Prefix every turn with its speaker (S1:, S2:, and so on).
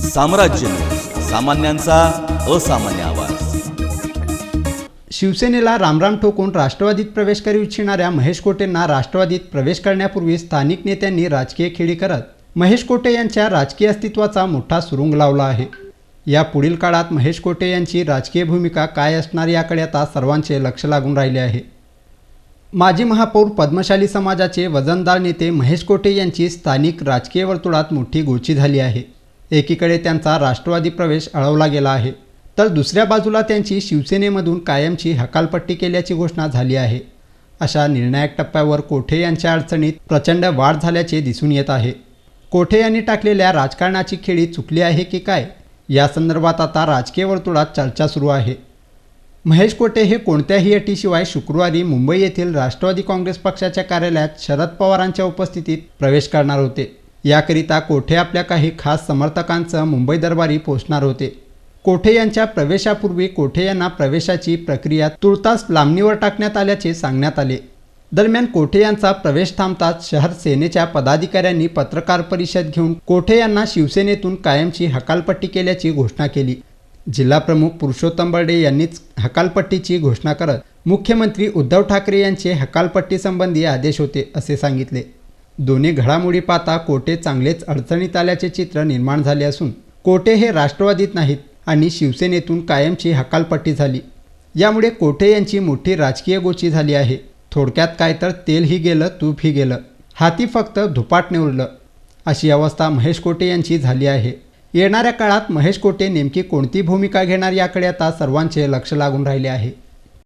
S1: साम्राज्य न्यूज, सामान्यांचा असामान्य आवाज।
S2: शिवसेनेला रामराम ठोकून राष्ट्रवादीत प्रवेश करू इच्छिणाऱ्या महेश कोटेंना राष्ट्रवादीत प्रवेश करण्यापूर्वी स्थानिक नेत्यांनी राजकीय खेळी करत महेश कोटे यांच्या राजकीय अस्तित्वाचा मोठा सुरुंग लावला आहे। या पुढील काळात महेश कोटे यांची राजकीय भूमिका काय असणार याकडे आता सर्वांचे लक्ष लागून राहिले आहे। माजी महापौर पद्मशाली समाजाचे वजनदार नेते महेश कोटे यांची स्थानिक राजकीय वर्तुळात मोठी गोची झाली आहे। एकीकडे त्यांचा राष्ट्रवादी प्रवेश अळवला गेला आहे, तर दुसऱ्या बाजूला त्यांची शिवसेनेमधून कायमची हकालपट्टी केल्याची घोषणा झाली आहे। अशा निर्णायक टप्प्यावर कोठे यांच्या अडचणीत प्रचंड वाढ झाल्याचे दिसून येत आहे। कोठे यांनी टाकलेल्या राजकारणाची खेळी चुकली आहे की काय, या संदर्भात आता राजकीय वर्तुळात चर्चा सुरू आहे। महेश कोटे हे कोणत्याही अटीशिवाय शुक्रवारी मुंबई येथील राष्ट्रवादी काँग्रेस पक्षाच्या कार्यालयात शरद पवारांच्या उपस्थितीत प्रवेश करणार होते। याकरिता कोठे आपल्या काही खास समर्थकांसह मुंबई दरबारी पोहोचणार होते। कोठे यांच्या प्रवेशापूर्वी कोठे यांना प्रवेशाची प्रक्रिया तुर्तास लांबणीवर टाकण्यात आल्याचे सांगण्यात आले। दरम्यान कोठे यांचा प्रवेश थांबताच शहर सेनेच्या पदाधिकाऱ्यांनी पत्रकार परिषद घेऊन कोठे यांना शिवसेनेतून कायमची हकालपट्टी केल्याची घोषणा केली। जिल्हाप्रमुख पुरुषोत्तम बर्डे यांनीच हकालपट्टीची घोषणा करत मुख्यमंत्री उद्धव ठाकरे यांचे हकालपट्टीसंबंधी आदेश होते असे सांगितले। दोन्ही घडामोडी पाहता कोठे चांगलेच अडचणीत आल्याचे चित्र निर्माण झाले असून कोठे हे राष्ट्रवादीत नाहीत आणि शिवसेनेतून कायमची हकालपट्टी झाली। यामुळे कोठे यांची मोठी राजकीय गोची झाली आहे। थोडक्यात काय तर तेलही गेलं तूपही गेलं, हाती फक्त धुपाटणे उरलं, अशी अवस्था महेश कोटे यांची झाली आहे। येणाऱ्या काळात महेश कोटे नेमकी कोणती भूमिका घेणार याकडे आता सर्वांचे लक्ष लागून राहिले आहे।